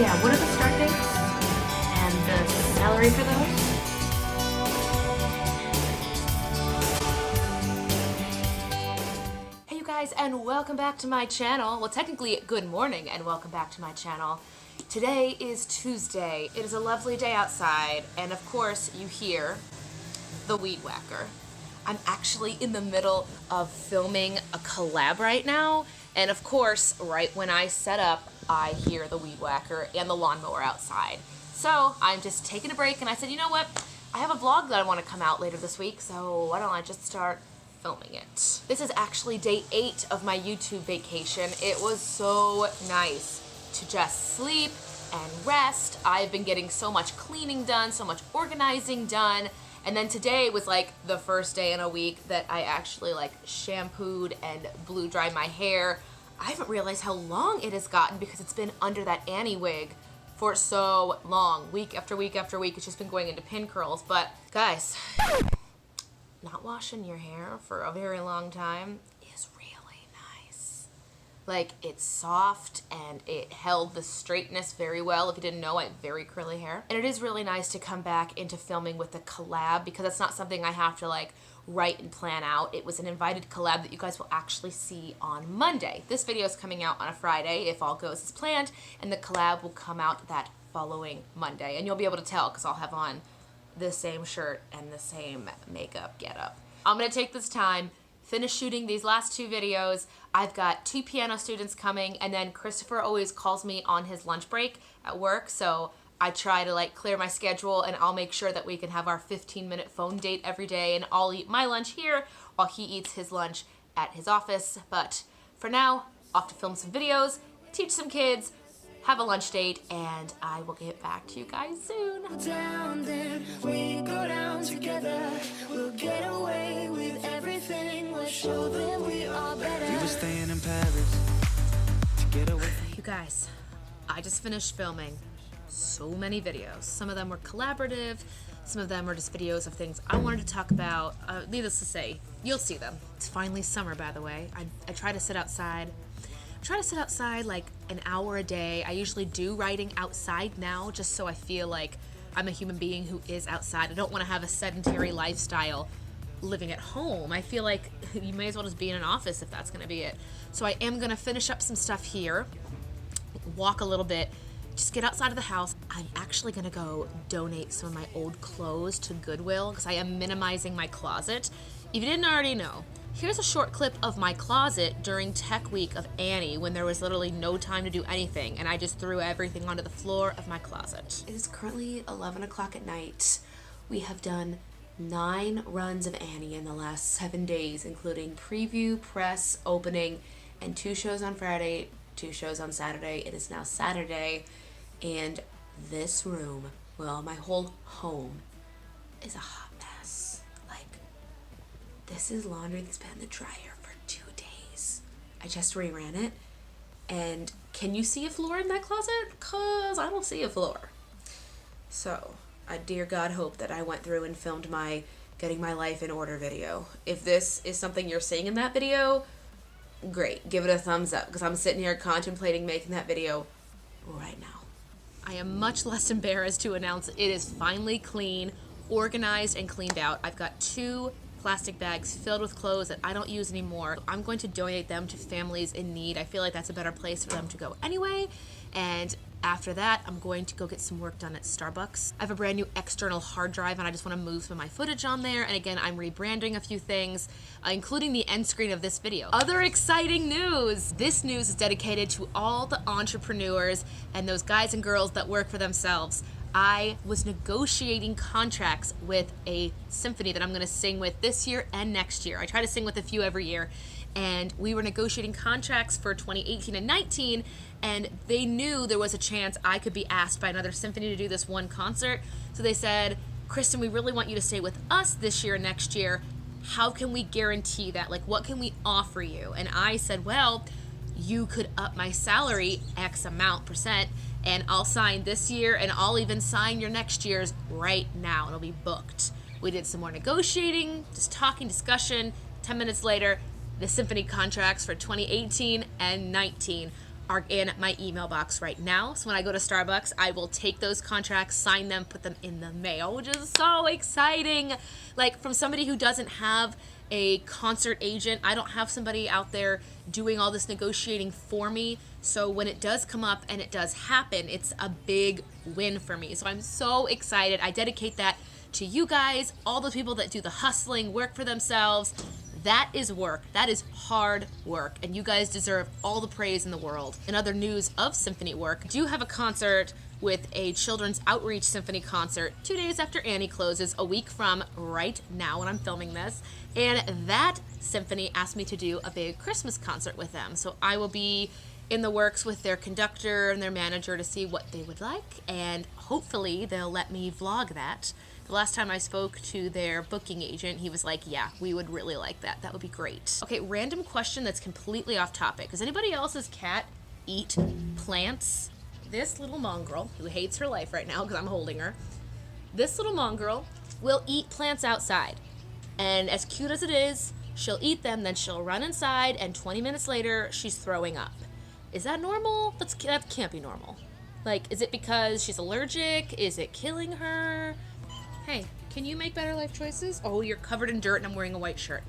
yeah, what are the start dates and the salary for those? Hey you guys, and welcome back to my channel. Well, technically, good morning and welcome back to my channel. Today is Tuesday. It is a lovely day outside, and of course you hear the weed whacker. I'm actually in the middle of filming a collab right now, and of course, right when I set up, I hear the weed whacker and the lawnmower outside. So I'm just taking a break, and I said, you know what? I have a vlog that I want to come out later this week, so why don't I just start filming it. This is actually day 8 of my YouTube vacation. It was so nice to just sleep and rest. I've been getting so much cleaning done, so much organizing done. And then today was like the first day in a week that I actually like shampooed and blew dried my hair. I haven't realized how long it has gotten because it's been under that Annie wig for so long. Week after week after week, it's just been going into pin curls. But guys, not washing your hair for a very long time is really nice. Like, it's soft and it held the straightness very well. If you didn't know, I have very curly hair. And it is really nice to come back into filming with a collab because it's not something I have to like write and plan out. It was an invited collab that you guys will actually see on Monday. This video is coming out on a Friday if all goes as planned, and the collab will come out that following Monday. And you'll be able to tell because I'll have on the same shirt and the same makeup getup. I'm gonna take this time, finish shooting these last 2 videos. I've got 2 piano students coming, and then Christopher always calls me on his lunch break at work, so I try to like clear my schedule, and I'll make sure that we can have our 15-minute phone date every day, and I'll eat my lunch here while he eats his lunch at his office. But for now, off to film some videos, teach some kids, have a lunch date, and I will get back to you guys soon. Down, then we go down together. We'll get away with everything. We'll show them we are better. We were staying in Paris to get away. You guys, I just finished filming so many videos. Some of them were collaborative, some of them are just videos of things I wanted to talk about. Needless to say, you'll see them. It's finally summer, by the way. I try to sit outside. Like an hour a day. I usually do writing outside now just so I feel like I'm a human being who is outside. I don't want to have a sedentary lifestyle living at home. I feel like you may as well just be in an office if that's going to be it. So I am going to finish up some stuff here, walk a little bit, just get outside of the house. I'm actually going to go donate some of my old clothes to Goodwill because I am minimizing my closet. If you didn't already know, here's a short clip of my closet during Tech Week of Annie when there was literally no time to do anything, and I just threw everything onto the floor of my closet. It is currently 11 o'clock at night. We have done 9 runs of Annie in the last 7 days, including preview, press, opening, and 2 shows on Friday, 2 shows on Saturday. It is now Saturday, and this room, well, my whole home is a hot mess. Like, this is laundry that's been in the dryer for 2 days. I just reran it. And can you see a floor in that closet? Because I don't see a floor. So, I dear God hope that I went through and filmed my getting my life in order video. If this is something you're seeing in that video, great. Give it a thumbs up because I'm sitting here contemplating making that video right now. I am much less embarrassed to announce it is finally clean, organized, and cleaned out. I've got 2 plastic bags filled with clothes that I don't use anymore. I'm going to donate them to families in need. I feel like that's a better place for them to go anyway. And after that, I'm going to go get some work done at Starbucks. I have a brand new external hard drive and I just want to move some of my footage on there. And again, I'm rebranding a few things, including the end screen of this video. Other exciting news! This news is dedicated to all the entrepreneurs and those guys and girls that work for themselves. I was negotiating contracts with a symphony that I'm going to sing with this year and next year. I try to sing with a few every year. And we were negotiating contracts for 2018 and 19, and they knew there was a chance I could be asked by another symphony to do this one concert. So they said, Kristen, we really want you to stay with us this year and next year. How can we guarantee that? Like, what can we offer you? And I said, well, you could up my salary X amount %, and I'll sign this year, and I'll even sign your next year's right now. It'll be booked. We did some more negotiating, just talking, discussion. 10 minutes later, the symphony contracts for 2018 and 19 are in my email box right now. So when I go to Starbucks, I will take those contracts, sign them, put them in the mail, which is so exciting. Like, from somebody who doesn't have a concert agent, I don't have somebody out there doing all this negotiating for me. So when it does come up and it does happen, it's a big win for me. So I'm so excited. I dedicate that to you guys, all the people that do the hustling, work for themselves. That is work. That is hard work. And you guys deserve all the praise in the world. In other news of symphony work, I do have a concert with a children's outreach symphony concert 2 days after Annie closes, a week from right now when I'm filming this. And that symphony asked me to do a big Christmas concert with them. So I will be in the works with their conductor and their manager to see what they would like. And hopefully they'll let me vlog that. The last time I spoke to their booking agent, he was like, yeah, we would really like that. That would be great. Okay, random question that's completely off topic. Does anybody else's cat eat plants? This little mongrel, who hates her life right now because I'm holding her, this little mongrel will eat plants outside. And as cute as it is, she'll eat them, then she'll run inside, and 20 minutes later, she's throwing up. Is that normal? That can't be normal. Like, is it because she's allergic? Is it killing her? Hey, can you make better life choices? Oh, you're covered in dirt and I'm wearing a white shirt.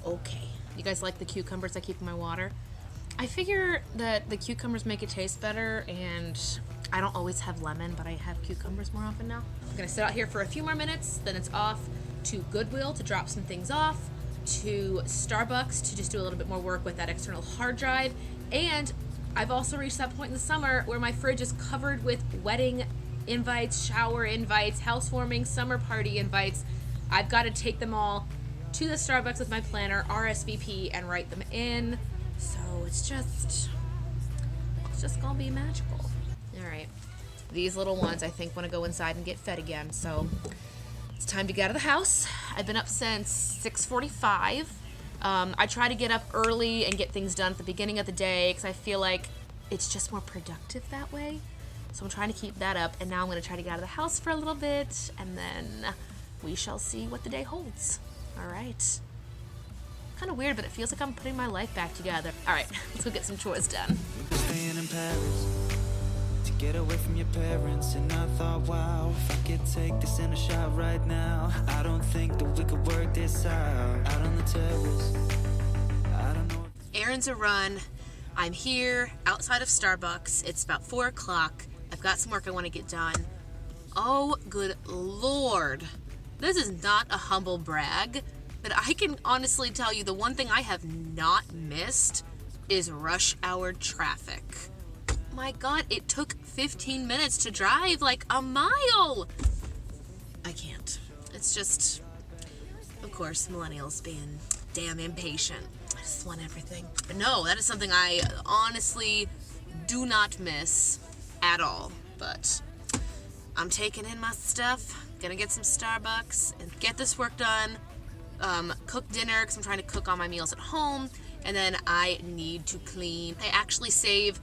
Okay. You guys like the cucumbers I keep in my water? I figure that the cucumbers make it taste better, and I don't always have lemon, but I have cucumbers more often now. I'm gonna sit out here for a few more minutes, then it's off to Goodwill to drop some things off, to Starbucks to just do a little bit more work with that external hard drive, and I've also reached that point in the summer where my fridge is covered with wedding invites, shower invites, housewarming, summer party invites. I've got to take them all to the Starbucks with my planner, RSVP, and write them in. So it's just gonna be magical. All right, these little ones I think want to go inside and get fed again. So it's time to get out of the house. I've been up since 6:45. I try to get up early and get things done at the beginning of the day because I feel like it's just more productive that way. So I'm trying to keep that up, and now I'm going to try to get out of the house for a little bit, and then we shall see what the day holds. All right. Kind of weird, but it feels like I'm putting my life back together. All right, let's go get some chores done. Staying in Paris to get away from your parents, and I thought, wow, if I could take this in a shot right now, I don't think that we could work this out on the terrace. I don't know. Errands are run. I'm here outside of Starbucks. It's about 4 o'clock. I've got some work I want to get done. Oh, good Lord. This is not a humble brag, but I can honestly tell you the one thing I have not missed is rush hour traffic. My God, it took 15 minutes to drive like a mile. I can't. It's just, of course, millennials being damn impatient. I just want everything. But no, that is something I honestly do not miss at all. But I'm taking in my stuff, gonna get some Starbucks and get this work done, cook dinner because I'm trying to cook all my meals at home, and then I need to clean. I actually save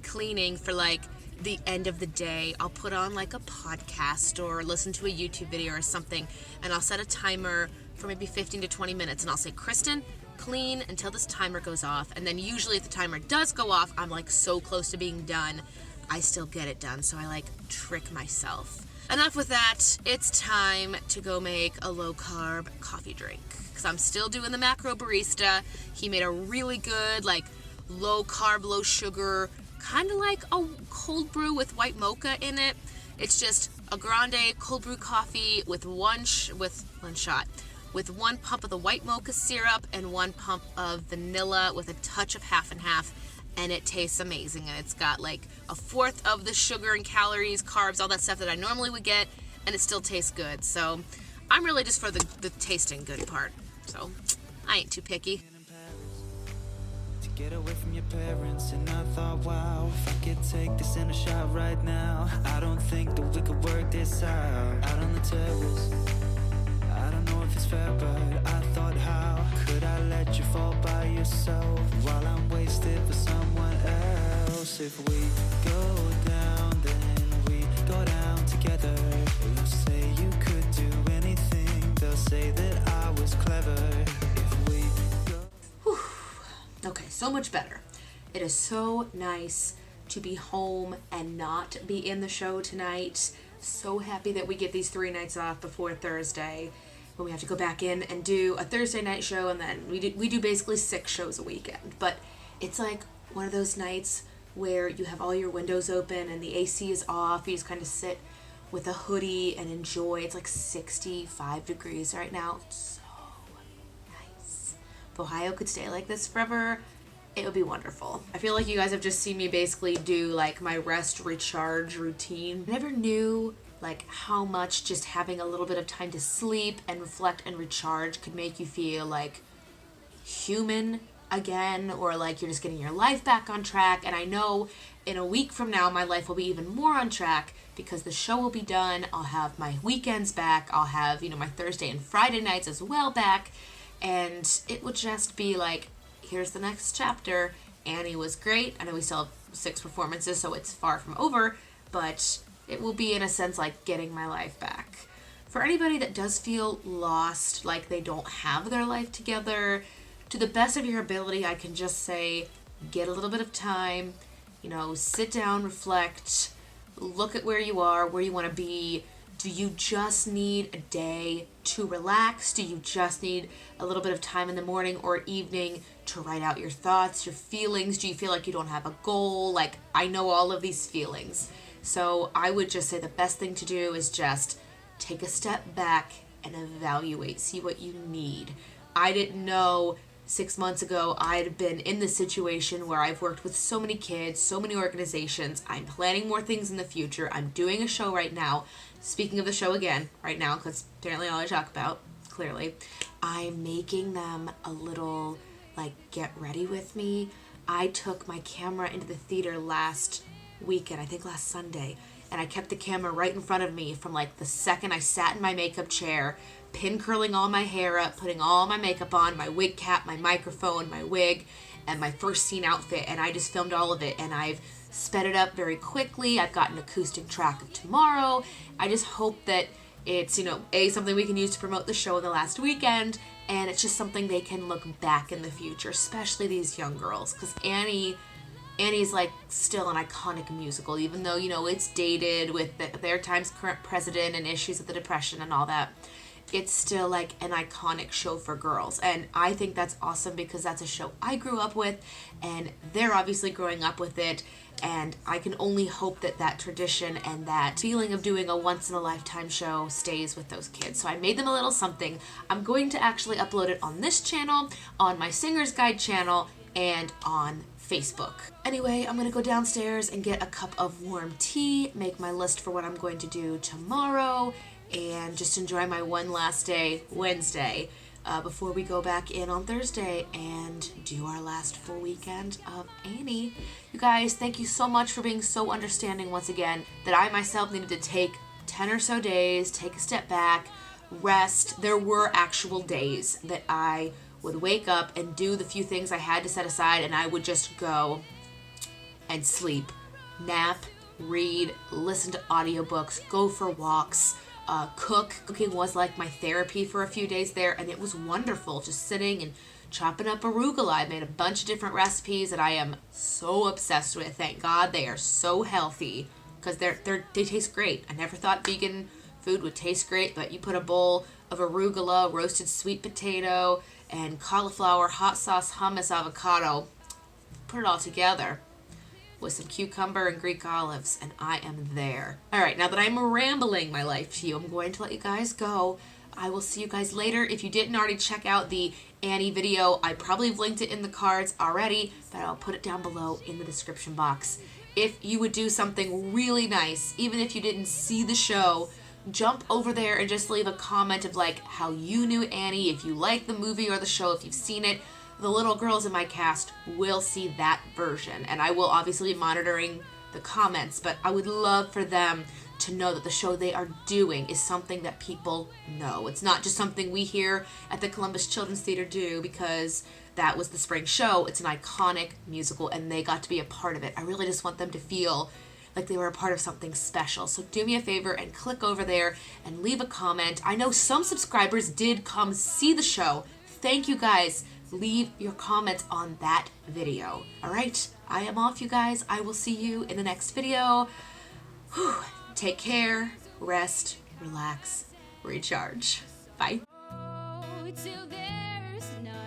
cleaning for like the end of the day. I'll put on like a podcast or listen to a YouTube video or something, and I'll set a timer for maybe 15 to 20 minutes, and I'll say, Kristen, clean until this timer goes off. And then usually if the timer does go off, I'm like so close to being done, I still get it done. So I like trick myself. Enough with that. It's time to go make a low carb coffee drink because I'm still doing the macro barista. He made a really good like low carb, low sugar, kind of like a cold brew with white mocha in it. It's just a grande cold brew coffee with one pump of the white mocha syrup and 1 pump of vanilla with a touch of half and half, and it tastes amazing. And it's got like 1/4 of the sugar and calories, carbs, all that stuff that I normally would get, and it still tastes good. So I'm really just for the tasting good part. So I ain't too picky. To get away from your parents, and I thought, wow, if I could take this in a shot right now, I don't think that we could work this out on the terrace. I don't know if it's fair, but I thought, how could I let you fall by yourself while I'm wasted for someone else? If we go down, then we go down together. They'll say you could do anything. They'll say that I was clever. If we go... Okay, so much better. It is so nice to be home and not be in the show tonight. So happy that we get these 3 nights off before Thursday, when we have to go back in and do a Thursday night show, and then we do basically 6 shows a weekend. But it's like one of those nights where you have all your windows open and the AC is off. You just kind of sit with a hoodie and enjoy. It's like 65 degrees right now. It's so nice. If Ohio could stay like this forever, it would be wonderful. I feel like you guys have just seen me basically do like my rest recharge routine. I never knew like how much just having a little bit of time to sleep and reflect and recharge could make you feel like human again, or like you're just getting your life back on track. And I know in a week from now my life will be even more on track because the show will be done. I'll have my weekends back. I'll have, my Thursday and Friday nights as well back. And it would just be like, here's the next chapter. Annie was great. I know we still have 6 performances, so it's far from over, but it will be in a sense like getting my life back. For anybody that does feel lost, like they don't have their life together, to the best of your ability, I can just say, get a little bit of time, sit down, reflect, look at where you are, where you want to be. Do you just need a day to relax? Do you just need a little bit of time in the morning or evening to write out your thoughts, your feelings? Do you feel like you don't have a goal? Like, I know all of these feelings. So I would just say the best thing to do is just take a step back and evaluate, see what you need. I didn't know 6 months ago I'd been in this situation where I've worked with so many kids, so many organizations. I'm planning more things in the future. I'm doing a show right now. Speaking of the show again, right now, because apparently all I talk about, clearly, I'm making them a little, like, get ready with me. I took my camera into the theater last weekend, I think last Sunday, and I kept the camera right in front of me from, like, the second I sat in my makeup chair, pin curling all my hair up, putting all my makeup on, my wig cap, my microphone, my wig, and my first scene outfit, and I just filmed all of it, and I've sped it up very quickly. I've got an acoustic track of tomorrow. I just hope that it's, something we can use to promote the show in the last weekend, and it's just something they can look back in the future, especially these young girls, because Annie's like still an iconic musical, even though, it's dated with their time's current president and issues of the Depression and all that. It's still like an iconic show for girls, and I think that's awesome because that's a show I grew up with, and they're obviously growing up with it, and I can only hope that that tradition and that feeling of doing a once-in-a-lifetime show stays with those kids. So I made them a little something. I'm going to actually upload it on this channel, on my Singer's Guide channel, and on Facebook. Anyway, I'm gonna go downstairs and get a cup of warm tea, make my list for what I'm going to do tomorrow, and just enjoy my one last day, Wednesday, before we go back in on Thursday and do our last full weekend of Annie. You guys, thank you so much for being so understanding once again that I myself needed to take 10 or so days, take a step back, rest. There were actual days that I would wake up and do the few things I had to set aside, and I would just go and sleep, nap, read, listen to audiobooks, go for walks, cook. Cooking was like my therapy for a few days there, and it was wonderful just sitting and chopping up arugula. I made a bunch of different recipes that I am so obsessed with. Thank God they are so healthy because they taste great. I never thought vegan food would taste great, but you put a bowl of arugula, roasted sweet potato, and cauliflower, hot sauce, hummus, avocado, put it all together with some cucumber and Greek olives, and I am there. All right, now that I'm rambling my life to you, I'm going to let you guys go. I will see you guys later. If you didn't already check out the Annie video, I probably have linked it in the cards already, but I'll put it down below in the description box. If you would do something really nice, even if you didn't see the show, jump over there and just leave a comment of like how you knew Annie, if you like the movie or the show, if you've seen it. The little girls in my cast will see that version, and I will obviously be monitoring the comments, but I would love for them to know that the show they are doing is something that people know. It's not just something we here at the Columbus Children's Theater do because that was the spring show. It's an iconic musical, and they got to be a part of it. I really just want them to feel like they were a part of something special. So do me a favor and click over there and leave a comment. I know some subscribers did come see the show. Thank you guys leave your comments on that video. All right, I am off, you guys. I will see you in the next video. Whew. Take care, rest, relax, recharge. Bye. Till there's no